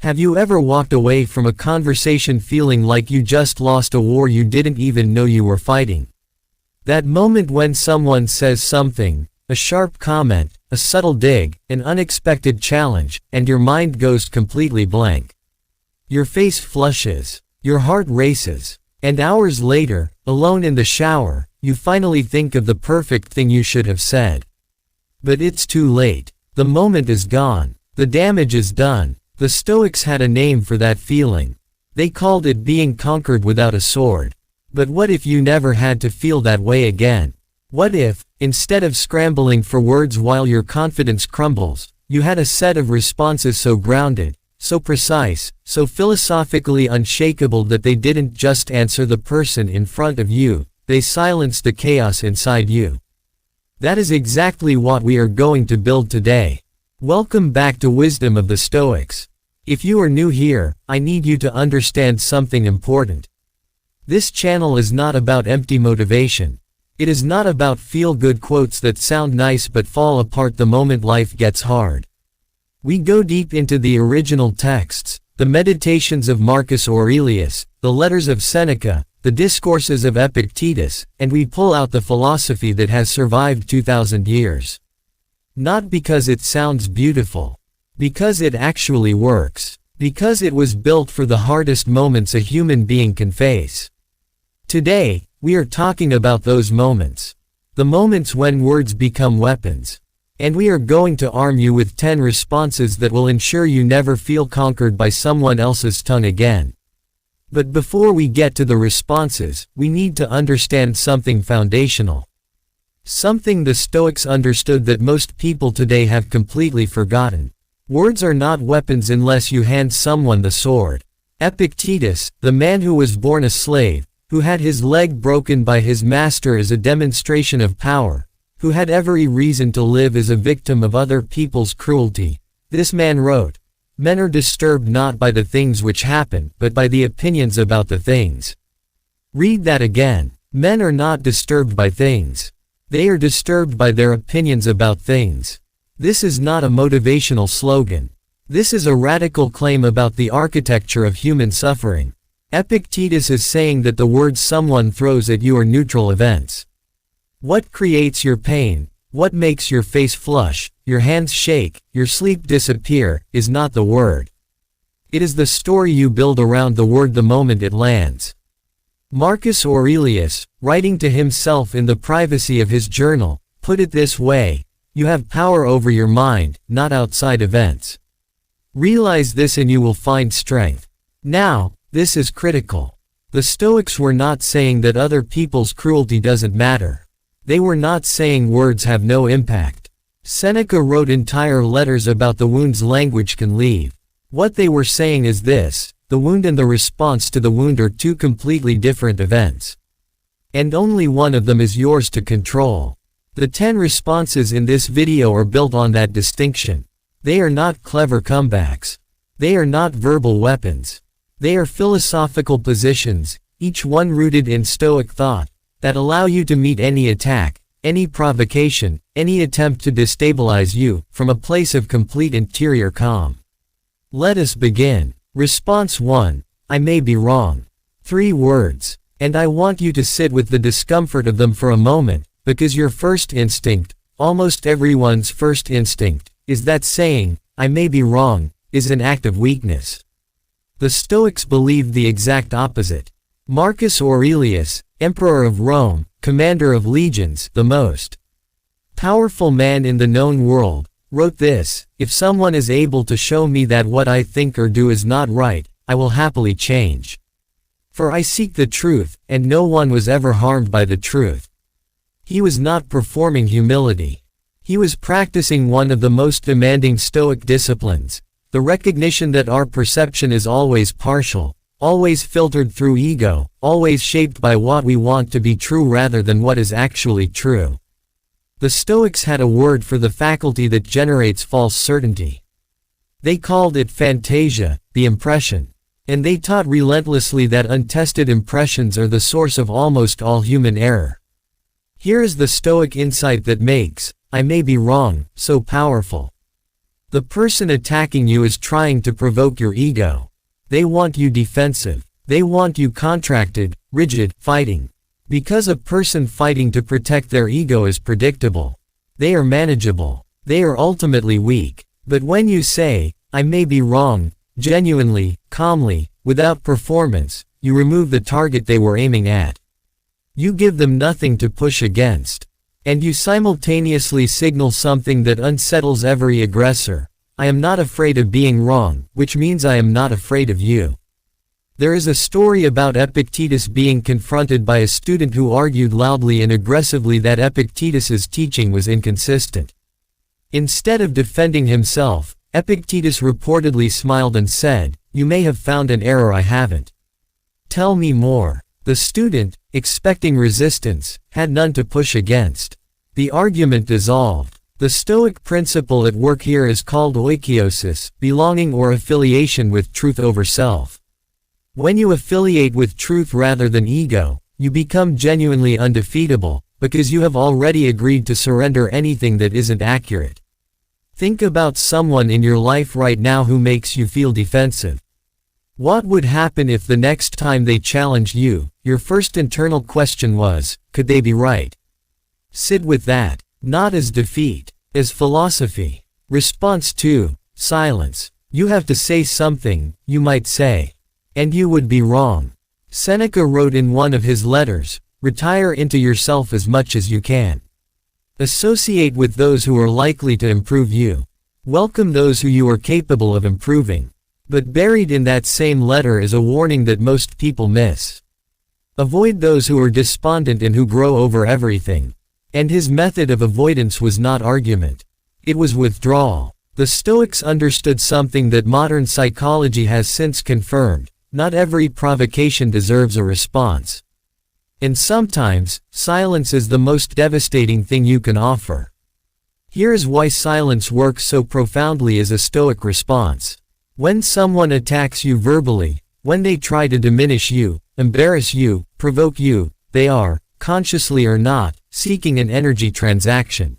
Have you ever walked away from a conversation feeling like you just lost a war you didn't even know you were fighting? That moment when someone says something, a sharp comment, a subtle dig, an unexpected challenge, and your mind goes completely blank. Your face flushes, your heart races, and hours later, alone in the shower, you finally think of the perfect thing you should have said. But it's too late. The moment is gone. The damage is done. The Stoics had a name for that feeling. They called it being conquered without a sword. But what if you never had to feel that way again? What if, instead of scrambling for words while your confidence crumbles, you had a set of responses so grounded, so precise, so philosophically unshakable that they didn't just answer the person in front of you, they silenced the chaos inside you? That is exactly what we are going to build today. Welcome back to Wisdom of the Stoics. If you are new here, I need you to understand something important. This channel is not about empty motivation. It is not about feel-good quotes that sound nice but fall apart the moment life gets hard. We go deep into the original texts, the meditations of Marcus Aurelius, the letters of Seneca, the discourses of Epictetus, and we pull out the philosophy that has survived 2,000 years. Not because it sounds beautiful. Because it actually works. Because it was built for the hardest moments a human being can face. Today, we are talking about those moments. The moments when words become weapons. And we are going to arm you with 10 responses that will ensure you never feel conquered by someone else's tongue again. But before we get to the responses, we need to understand something foundational. Something the Stoics understood that most people today have completely forgotten. Words are not weapons unless you hand someone the sword. Epictetus, the man who was born a slave, who had his leg broken by his master as a demonstration of power, who had every reason to live as a victim of other people's cruelty, this man wrote, "Men are disturbed not by the things which happen, but by the opinions about the things." Read that again. Men are not disturbed by things. They are disturbed by their opinions about things. This is not a motivational slogan. This is a radical claim about the architecture of human suffering. Epictetus is saying that the words someone throws at you are neutral events. What creates your pain, what makes your face flush, your hands shake, your sleep disappear, is not the word. It is the story you build around the word the moment it lands. Marcus Aurelius, writing to himself in the privacy of his journal, put it this way: you have power over your mind, not outside events. Realize this and you will find strength. Now, this is critical. The Stoics were not saying that other people's cruelty doesn't matter. They were not saying words have no impact. Seneca wrote entire letters about the wounds language can leave. What they were saying is this: the wound and the response to the wound are two completely different events. And only one of them is yours to control. The 10 responses in this video are built on that distinction. They are not clever comebacks. They are not verbal weapons. They are philosophical positions, each one rooted in Stoic thought, that allow you to meet any attack, any provocation, any attempt to destabilize you, from a place of complete interior calm. Let us begin. Response 1. I may be wrong. 3 words. And I want you to sit with the discomfort of them for a moment, because your first instinct, almost everyone's first instinct, is that saying, I may be wrong, is an act of weakness. The Stoics believed the exact opposite. Marcus Aurelius, Emperor of Rome, commander of legions, the most powerful man in the known world, wrote this: if someone is able to show me that what I think or do is not right, I will happily change. For I seek the truth, and no one was ever harmed by the truth. He was not performing humility. He was practicing one of the most demanding Stoic disciplines, the recognition that our perception is always partial, always filtered through ego, always shaped by what we want to be true rather than what is actually true. The Stoics had a word for the faculty that generates false certainty. They called it fantasia, the impression. And they taught relentlessly that untested impressions are the source of almost all human error. Here is the Stoic insight that makes, I may be wrong, so powerful. The person attacking you is trying to provoke your ego. They want you defensive. They want you contracted, rigid, fighting. Because a person fighting to protect their ego is predictable. They are manageable. They are ultimately weak. But when you say, I may be wrong, genuinely, calmly, without performance, you remove the target they were aiming at. You give them nothing to push against. And you simultaneously signal something that unsettles every aggressor. I am not afraid of being wrong, which means I am not afraid of you. There is a story about Epictetus being confronted by a student who argued loudly and aggressively that Epictetus's teaching was inconsistent. Instead of defending himself, Epictetus reportedly smiled and said, "You may have found an error I haven't. Tell me more." The student, expecting resistance, had none to push against. The argument dissolved. The Stoic principle at work here is called oikiosis, belonging or affiliation with truth over self. When you affiliate with truth rather than ego, you become genuinely undefeatable, because you have already agreed to surrender anything that isn't accurate. Think about someone in your life right now who makes you feel defensive. What would happen if the next time they challenged you, your first internal question was, could they be right? Sit with that, not as defeat, as philosophy. Response 2, silence. You have to say something, you might say. And you would be wrong. Seneca wrote in one of his letters, retire into yourself as much as you can. Associate with those who are likely to improve you. Welcome those who you are capable of improving. But buried in that same letter is a warning that most people miss. Avoid those who are despondent and who grow over everything. And his method of avoidance was not argument. It was withdrawal. The Stoics understood something that modern psychology has since confirmed. Not every provocation deserves a response. And sometimes, silence is the most devastating thing you can offer. Here is why silence works so profoundly as a Stoic response. When someone attacks you verbally, when they try to diminish you, embarrass you, provoke you, they are, consciously or not, seeking an energy transaction.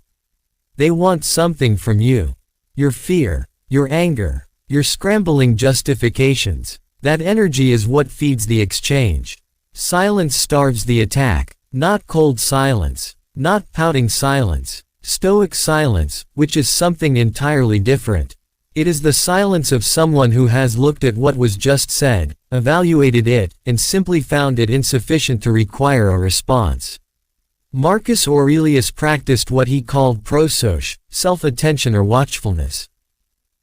They want something from you. Your fear, your anger, your scrambling justifications. That energy is what feeds the exchange. Silence starves the attack, not cold silence, not pouting silence, Stoic silence, which is something entirely different. It is the silence of someone who has looked at what was just said, evaluated it, and simply found it insufficient to require a response. Marcus Aurelius practiced what he called prosoche, self-attention or watchfulness.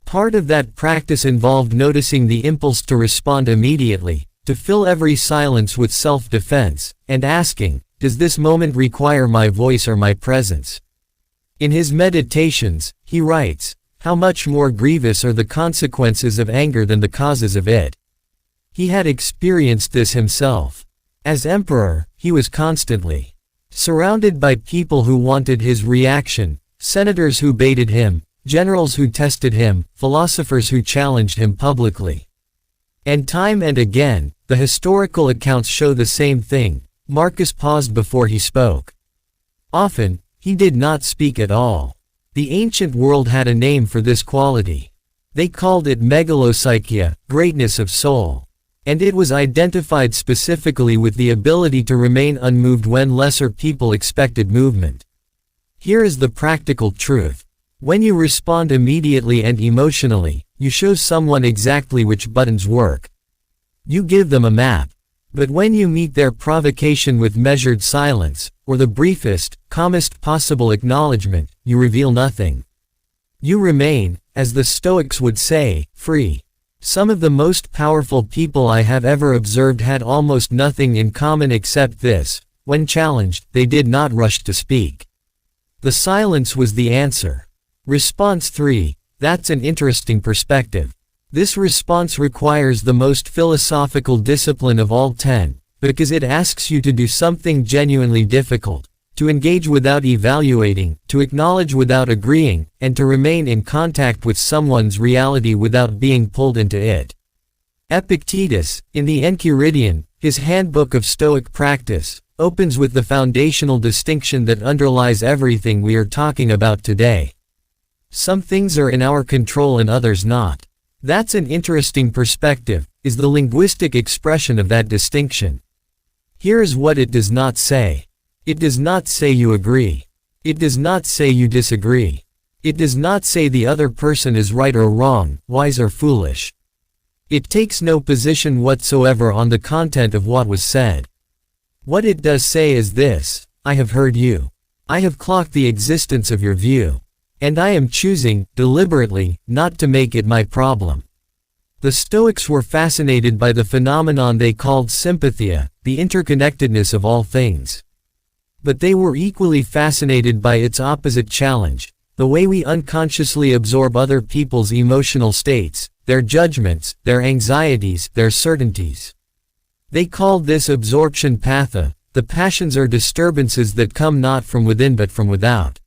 Part of that practice involved noticing the impulse to respond immediately, to fill every silence with self-defense, and asking, does this moment require my voice or my presence? In his meditations, he writes, how much more grievous are the consequences of anger than the causes of it. He had experienced this himself. As emperor, he was constantly surrounded by people who wanted his reaction, senators who baited him, generals who tested him, philosophers who challenged him publicly. And time and again, the historical accounts show the same thing. Marcus paused before he spoke. Often, he did not speak at all. The ancient world had a name for this quality. They called it megalopsychia, greatness of soul. And it was identified specifically with the ability to remain unmoved when lesser people expected movement. Here is the practical truth. When you respond immediately and emotionally, you show someone exactly which buttons work. You give them a map. But when you meet their provocation with measured silence, or the briefest, calmest possible acknowledgement, you reveal nothing. You remain, as the Stoics would say, free. Some of the most powerful people I have ever observed had almost nothing in common except this: when challenged, they did not rush to speak. The silence was the answer. Response 3. That's an interesting perspective. This response requires the most philosophical discipline of all 10, because it asks you to do something genuinely difficult, to engage without evaluating, to acknowledge without agreeing, and to remain in contact with someone's reality without being pulled into it. Epictetus, in the Enchiridion, his handbook of Stoic practice, opens with the foundational distinction that underlies everything we are talking about today. Some things are in our control and others not. That's an interesting perspective, is the linguistic expression of that distinction. Here is what it does not say. It does not say you agree. It does not say you disagree. It does not say the other person is right or wrong, wise or foolish. It takes no position whatsoever on the content of what was said. What it does say is this: I have heard you. I have clocked the existence of your view. And I am choosing, deliberately, not to make it my problem. The Stoics were fascinated by the phenomenon they called sympathia, the interconnectedness of all things. But they were equally fascinated by its opposite challenge, the way we unconsciously absorb other people's emotional states, their judgments, their anxieties, their certainties. They called this absorption patha. The passions are disturbances that come not from within but from without.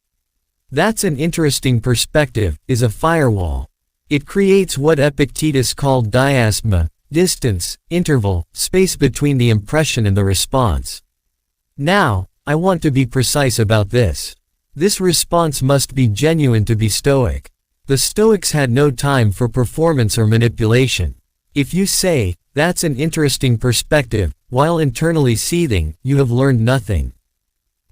That's an interesting perspective, is a firewall. It creates what Epictetus called diaspora, distance, interval, space between the impression and the response. Now, I want to be precise about this. This response must be genuine to be Stoic. The Stoics had no time for performance or manipulation. If you say, "That's an interesting perspective," while internally seething, you have learned nothing.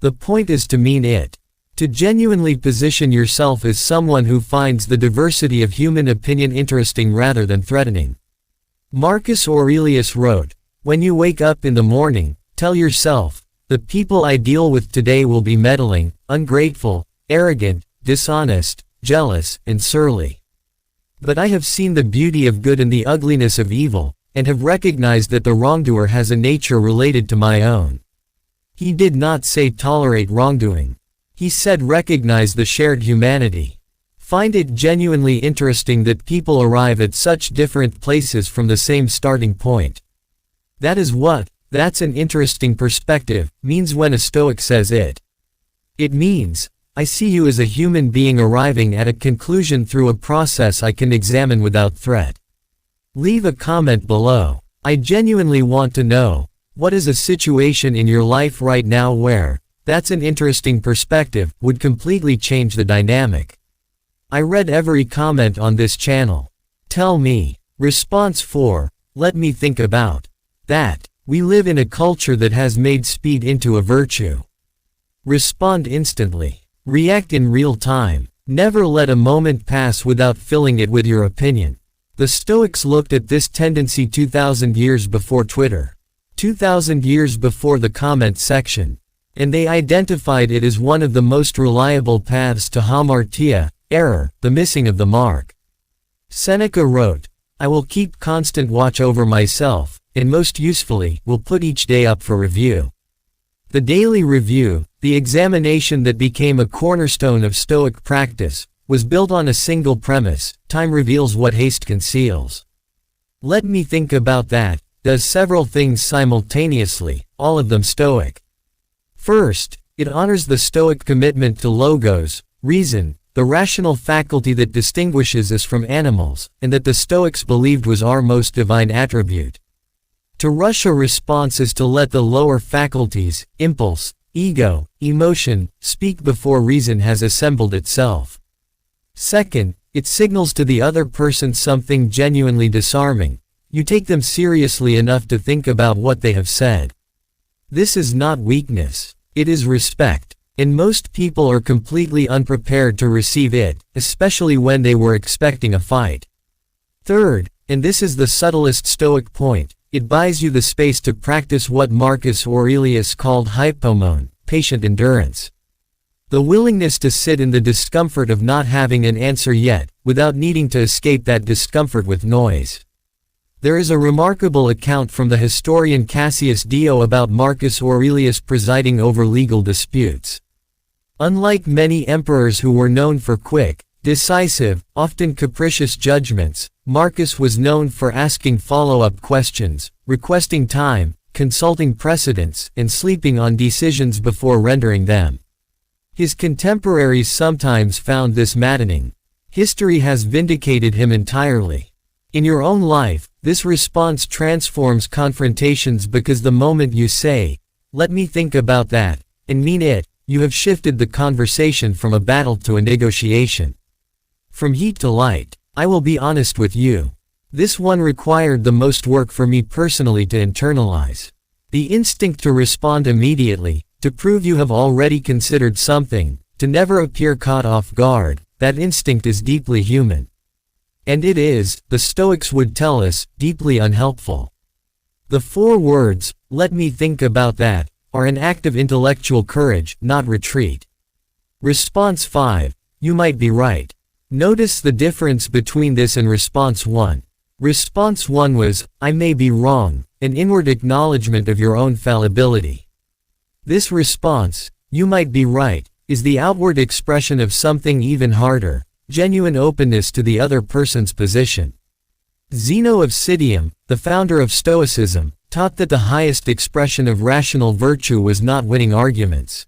The point is to mean it. To genuinely position yourself as someone who finds the diversity of human opinion interesting rather than threatening. Marcus Aurelius wrote, "When you wake up in the morning, tell yourself, the people I deal with today will be meddling, ungrateful, arrogant, dishonest, jealous, and surly. But I have seen the beauty of good and the ugliness of evil, and have recognized that the wrongdoer has a nature related to my own." He did not say tolerate wrongdoing. He said recognize the shared humanity. Find it genuinely interesting that people arrive at such different places from the same starting point. That is what, "That's an interesting perspective," means when a Stoic says it. It means, I see you as a human being arriving at a conclusion through a process I can examine without threat. Leave a comment below. I genuinely want to know, what is a situation in your life right now where, "That's an interesting perspective," would completely change the dynamic. I read every comment on this channel. Tell me. Response 4. Let me think about that. We live in a culture that has made speed into a virtue. Respond instantly. React in real time. Never let a moment pass without filling it with your opinion. The Stoics looked at this tendency 2,000 years before Twitter. 2,000 years before the comment section. And they identified it as one of the most reliable paths to hamartia, error, the missing of the mark. Seneca wrote, "I will keep constant watch over myself, and most usefully, will put each day up for review." The daily review, the examination that became a cornerstone of Stoic practice, was built on a single premise: time reveals what haste conceals. Let me think about that, does several things simultaneously, all of them Stoic. First, it honors the Stoic commitment to logos, reason, the rational faculty that distinguishes us from animals, and that the Stoics believed was our most divine attribute. To rush a response is to let the lower faculties, impulse, ego, emotion, speak before reason has assembled itself. Second, it signals to the other person something genuinely disarming. You take them seriously enough to think about what they have said. This is not weakness. It is respect, and most people are completely unprepared to receive it, especially when they were expecting a fight. Third, and this is the subtlest Stoic point, it buys you the space to practice what Marcus Aurelius called hypomone, patient endurance. The willingness to sit in the discomfort of not having an answer yet, without needing to escape that discomfort with noise. There is a remarkable account from the historian Cassius Dio about Marcus Aurelius presiding over legal disputes. Unlike many emperors who were known for quick, decisive, often capricious judgments, Marcus was known for asking follow-up questions, requesting time, consulting precedents, and sleeping on decisions before rendering them. His contemporaries sometimes found this maddening. History has vindicated him entirely. In your own life, this response transforms confrontations because the moment you say, "Let me think about that," and mean it, you have shifted the conversation from a battle to a negotiation. From heat to light, I will be honest with you. This one required the most work for me personally to internalize. The instinct to respond immediately, to prove you have already considered something, to never appear caught off guard, that instinct is deeply human. And it is, the Stoics would tell us, deeply unhelpful. The 4 words, "Let me think about that," are an act of intellectual courage, not retreat. Response 5. You might be right. Notice the difference between this and response 1. Response 1 was, I may be wrong, an inward acknowledgement of your own fallibility. This response, you might be right, is the outward expression of something even harder, genuine openness to the other person's position. Zeno of Citium, the founder of Stoicism, taught that the highest expression of rational virtue was not winning arguments.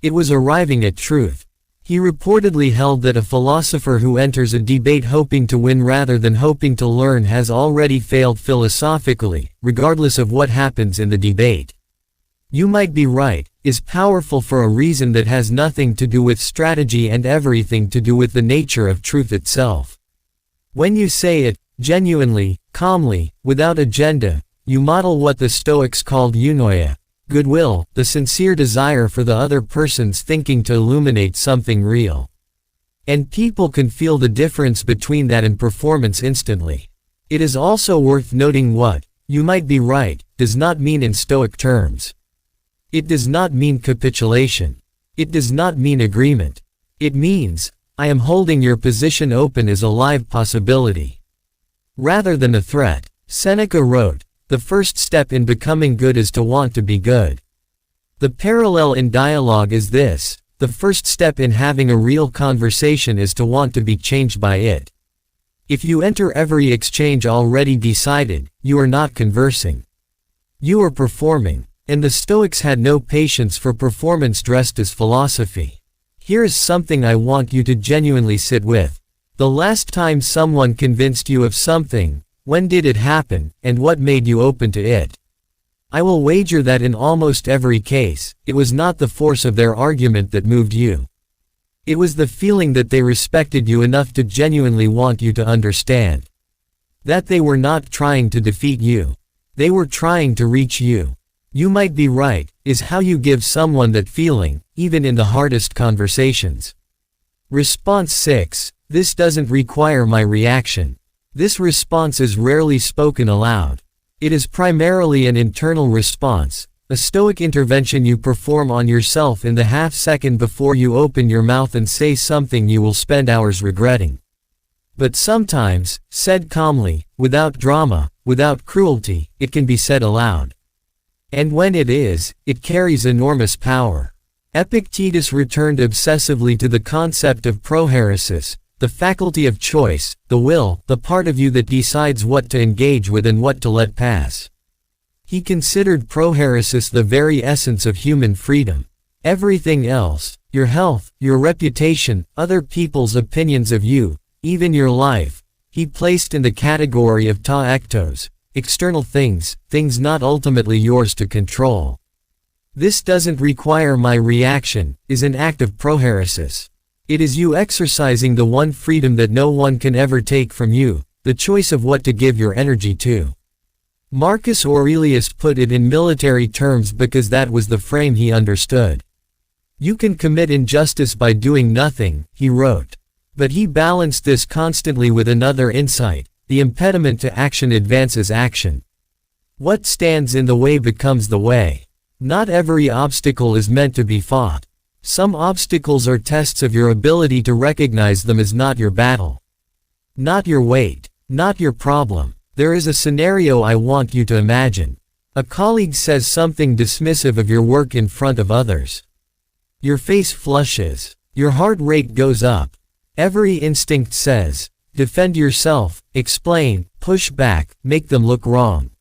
It was arriving at truth. He reportedly held that a philosopher who enters a debate hoping to win rather than hoping to learn has already failed philosophically, regardless of what happens in the debate. You might be right, is powerful for a reason that has nothing to do with strategy and everything to do with the nature of truth itself. When you say it, genuinely, calmly, without agenda, you model what the Stoics called eunoia, goodwill, the sincere desire for the other person's thinking to illuminate something real. And people can feel the difference between that and performance instantly. It is also worth noting what, you might be right, does not mean in Stoic terms. It does not mean capitulation. It does not mean agreement. It means, I am holding your position open as a live possibility. Rather than a threat. Seneca wrote, the first step in becoming good is to want to be good. The parallel in dialogue is this, the first step in having a real conversation is to want to be changed by it. If you enter every exchange already decided, you are not conversing. You are performing. And the Stoics had no patience for performance dressed as philosophy. Here is something I want you to genuinely sit with. The last time someone convinced you of something, when did it happen, and what made you open to it? I will wager that in almost every case, it was not the force of their argument that moved you. It was the feeling that they respected you enough to genuinely want you to understand. That they were not trying to defeat you. They were trying to reach you. You might be right, is how you give someone that feeling, even in the hardest conversations. Response 6, this doesn't require my reaction. This response is rarely spoken aloud. It is primarily an internal response, a Stoic intervention you perform on yourself in the half-second before you open your mouth and say something you will spend hours regretting. But sometimes, said calmly, without drama, without cruelty, it can be said aloud. And when it is, it carries enormous power. Epictetus returned obsessively to the concept of prohairesis, the faculty of choice, the will, the part of you that decides what to engage with and what to let pass. He considered prohairesis the very essence of human freedom. Everything else, your health, your reputation, other people's opinions of you, even your life, he placed in the category of ta ektos, external things, things not ultimately yours to control. This doesn't require my reaction, is an act of prohairesis. It is you exercising the one freedom that no one can ever take from you, the choice of what to give your energy to. Marcus Aurelius put it in military terms because that was the frame he understood. You can commit injustice by doing nothing, he wrote. But he balanced this constantly with another insight, the impediment to action advances action. What stands in the way becomes the way. Not every obstacle is meant to be fought. Some obstacles are tests of your ability to recognize them as not your battle. Not your weight. Not your problem. There is a scenario I want you to imagine. A colleague says something dismissive of your work in front of others. Your face flushes. Your heart rate goes up. Every instinct says, defend yourself, explain, push back, make them look wrong.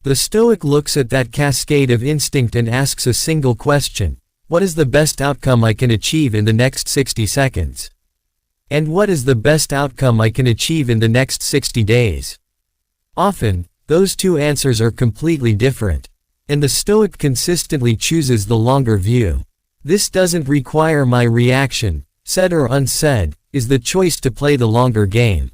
The Stoic looks at that cascade of instinct and asks a single question. What is the best outcome I can achieve in the next 60 seconds? And what is the best outcome I can achieve in the next 60 days? Often, those two answers are completely different. And the Stoic consistently chooses the longer view. This doesn't require my reaction, said or unsaid, is the choice to play the longer game.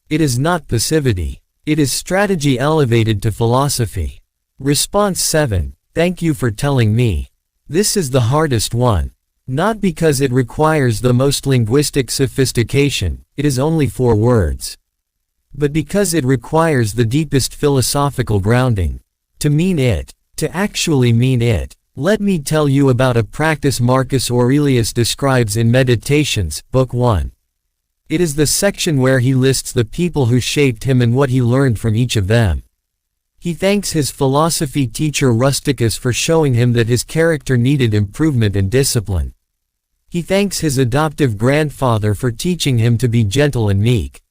It is not passivity. It is strategy elevated to philosophy. Response 7. Thank you for telling me. This is the hardest one. Not because it requires the most linguistic sophistication, it is only 4 words. But because it requires the deepest philosophical grounding. To mean it. To actually mean it. Let me tell you about a practice Marcus Aurelius describes in Meditations, Book 1. It is the section where he lists the people who shaped him and what he learned from each of them. He thanks his philosophy teacher Rusticus for showing him that his character needed improvement and discipline. He thanks his adoptive grandfather for teaching him to be gentle and meek.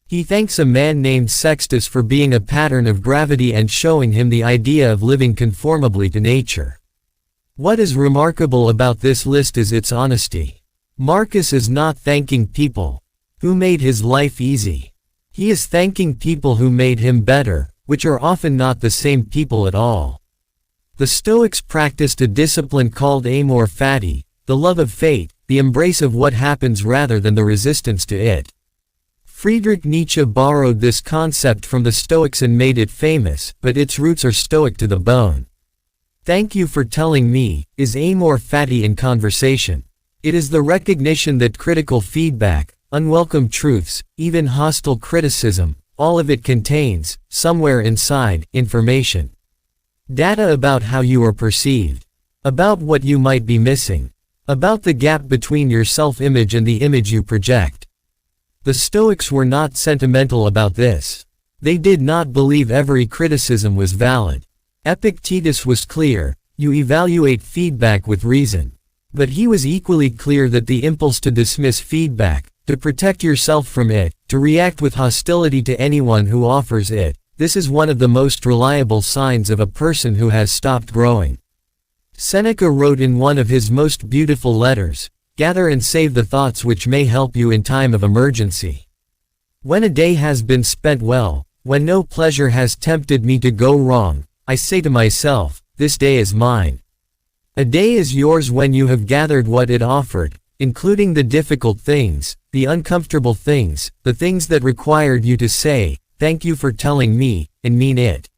He thanks a man named Sextus for being a pattern of gravity and showing him the idea of living conformably to nature. What is remarkable about this list is its honesty. Marcus is not thanking people who made his life easy. He is thanking people who made him better, which are often not the same people at all. The Stoics practiced a discipline called amor fati, the love of fate, the embrace of what happens rather than the resistance to it. Friedrich Nietzsche borrowed this concept from the Stoics and made it famous, but its roots are Stoic to the bone. Thank you for telling me, is amor fati in conversation. It is the recognition that critical feedback, unwelcome truths, even hostile criticism, all of it contains, somewhere inside, information. Data about how you are perceived. About what you might be missing. About the gap between your self-image and the image you project. The Stoics were not sentimental about this. They did not believe every criticism was valid. Epictetus was clear, you evaluate feedback with reason. But he was equally clear that the impulse to dismiss feedback, to protect yourself from it, to react with hostility to anyone who offers it, this is one of the most reliable signs of a person who has stopped growing. Seneca wrote in one of his most beautiful letters, "Gather and save the thoughts which may help you in time of emergency." When a day has been spent well, when no pleasure has tempted me to go wrong, I say to myself, this day is mine. A day is yours when you have gathered what it offered, including the difficult things, the uncomfortable things, the things that required you to say, thank you for telling me, and mean it.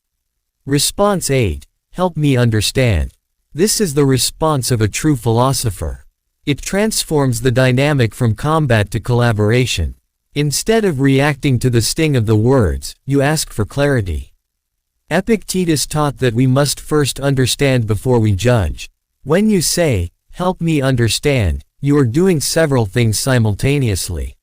Response 8. Help me understand. This is the response of a true philosopher. It transforms the dynamic from combat to collaboration. Instead of reacting to the sting of the words, you ask for clarity. Epictetus taught that we must first understand before we judge. When you say, help me understand, you are doing several things simultaneously.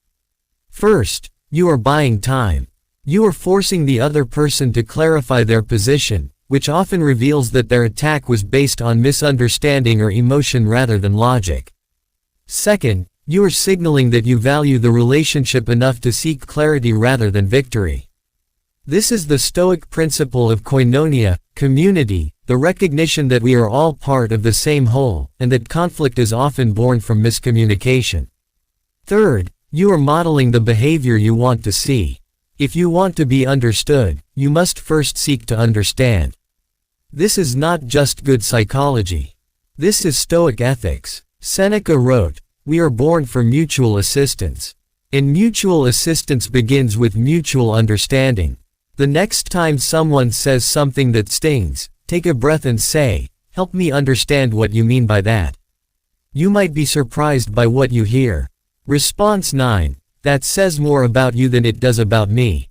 First, you are buying time. You are forcing the other person to clarify their position, which often reveals that their attack was based on misunderstanding or emotion rather than logic. Second, you are signaling that you value the relationship enough to seek clarity rather than victory. This is the Stoic principle of koinonia, community, the recognition that we are all part of the same whole, and that conflict is often born from miscommunication. Third, you are modeling the behavior you want to see. If you want to be understood, you must first seek to understand. This is not just good psychology. This is Stoic ethics. Seneca wrote, "We are born for mutual assistance. And mutual assistance begins with mutual understanding." The next time someone says something that stings, take a breath and say, help me understand what you mean by that. You might be surprised by what you hear. Response 9. That says more about you than it does about me.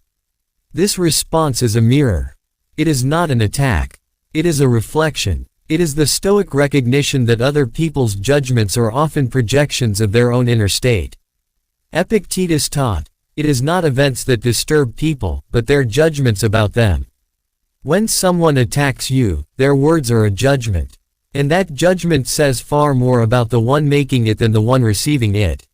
This response is a mirror. It is not an attack. It is a reflection. It is the Stoic recognition that other people's judgments are often projections of their own inner state. Epictetus taught, it is not events that disturb people, but their judgments about them. When someone attacks you, their words are a judgment. And that judgment says far more about the one making it than the one receiving it.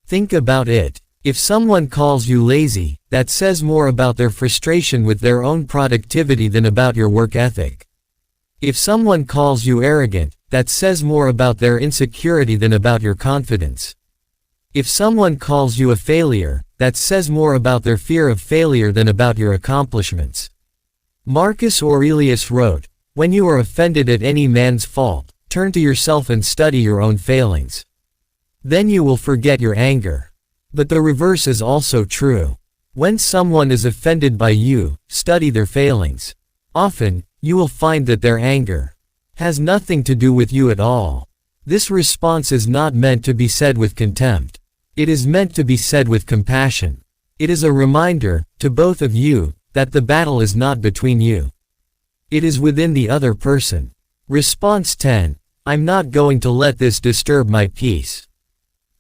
Think about it. If someone calls you lazy, that says more about their frustration with their own productivity than about your work ethic. If someone calls you arrogant, that says more about their insecurity than about your confidence. If someone calls you a failure, that says more about their fear of failure than about your accomplishments. Marcus Aurelius wrote, "When you are offended at any man's fault, turn to yourself and study your own failings. Then you will forget your anger." But the reverse is also true. When someone is offended by you, study their failings. Often, you will find that their anger has nothing to do with you at all. This response is not meant to be said with contempt. It is meant to be said with compassion. It is a reminder, to both of you, that the battle is not between you. It is within the other person. Response 10. I'm not going to let this disturb my peace.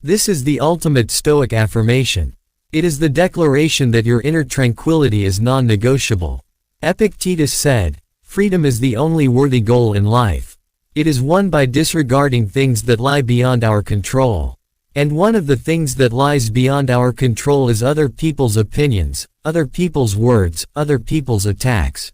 This is the ultimate Stoic affirmation. It is the declaration that your inner tranquility is non-negotiable. Epictetus said, "Freedom is the only worthy goal in life. It is won by disregarding things that lie beyond our control. And one of the things that lies beyond our control is other people's opinions, other people's words, other people's attacks.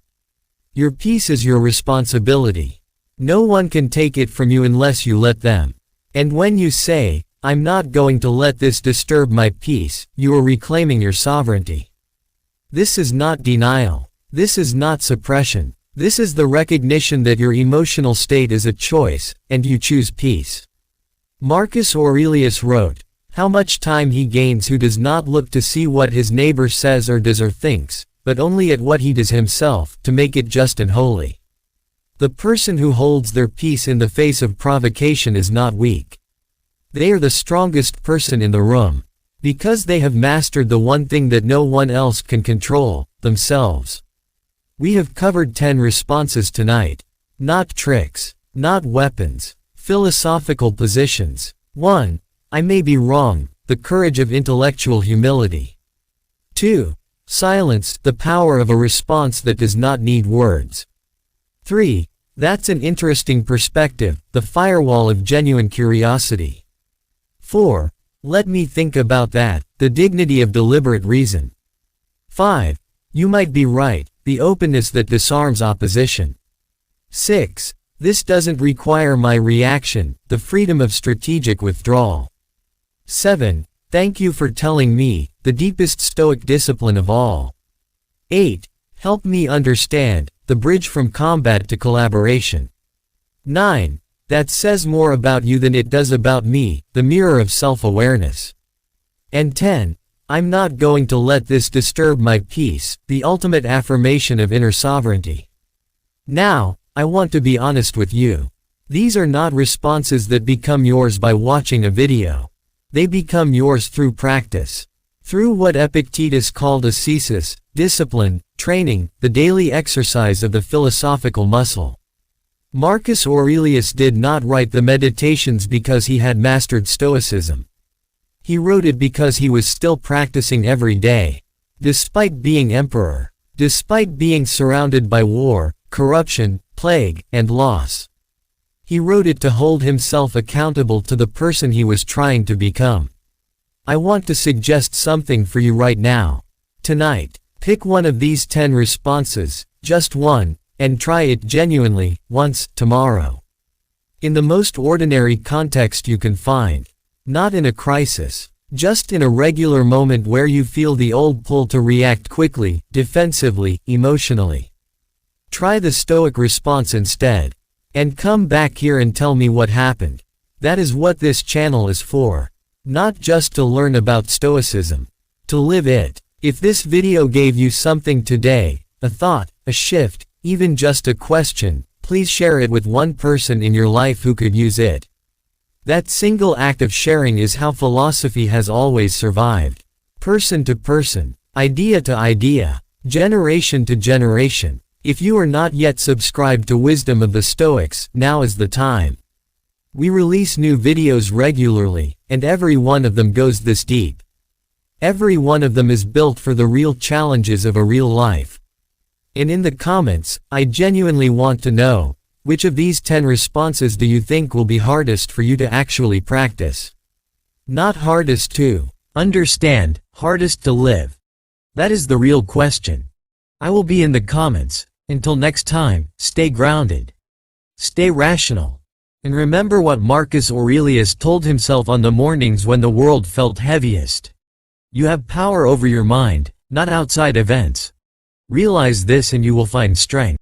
Your peace is your responsibility. No one can take it from you unless you let them. And when you say, 'I'm not going to let this disturb my peace,' you are reclaiming your sovereignty. This is not denial. This is not suppression. This is the recognition that your emotional state is a choice, and you choose peace." Marcus Aurelius wrote, "How much time he gains who does not look to see what his neighbor says or does or thinks, but only at what he does himself, to make it just and holy." The person who holds their peace in the face of provocation is not weak. They are the strongest person in the room, because they have mastered the one thing that no one else can control, themselves. We have covered 10 responses tonight. Not tricks, not weapons. Philosophical positions. 1. I may be wrong, the courage of intellectual humility. 2. Silence, the power of a response that does not need words. 3. That's an interesting perspective, the firewall of genuine curiosity. 4. Let me think about that, the dignity of deliberate reason. 5. You might be right, the openness that disarms opposition. 6. This doesn't require my reaction, the freedom of strategic withdrawal. 7. Thank you for telling me, the deepest Stoic discipline of all. 8. Help me understand, the bridge from combat to collaboration. 9. That says more about you than it does about me, the mirror of self-awareness. And 10. I'm not going to let this disturb my peace, the ultimate affirmation of inner sovereignty. Now, I want to be honest with you. These are not responses that become yours by watching a video. They become yours through practice. Through what Epictetus called ascesis, discipline, training, the daily exercise of the philosophical muscle. Marcus Aurelius did not write the Meditations because he had mastered Stoicism. He wrote it because he was still practicing every day. Despite being emperor. Despite being surrounded by war, corruption, plague, and loss. He wrote it to hold himself accountable to the person he was trying to become. I want to suggest something for you right now. Tonight, pick one of these 10 responses, just one, and try it genuinely, once, tomorrow. In the most ordinary context you can find. Not in a crisis. Just in a regular moment where you feel the old pull to react quickly, defensively, emotionally. Try the Stoic response instead. And come back here and tell me what happened. That is what this channel is for. Not just to learn about Stoicism. To live it. If this video gave you something today, a thought, a shift, even just a question, please share it with one person in your life who could use it. That single act of sharing is how philosophy has always survived. Person to person, idea to idea, generation to generation. If you are not yet subscribed to Wisdom of the Stoics, now is the time. We release new videos regularly, and every one of them goes this deep. Every one of them is built for the real challenges of a real life. And in the comments, I genuinely want to know, which of these 10 responses do you think will be hardest for you to actually practice? Not hardest to understand, hardest to live. That is the real question. I will be in the comments. Until next time, stay grounded. Stay rational. And remember what Marcus Aurelius told himself on the mornings when the world felt heaviest. You have power over your mind, not outside events. Realize this and you will find strength.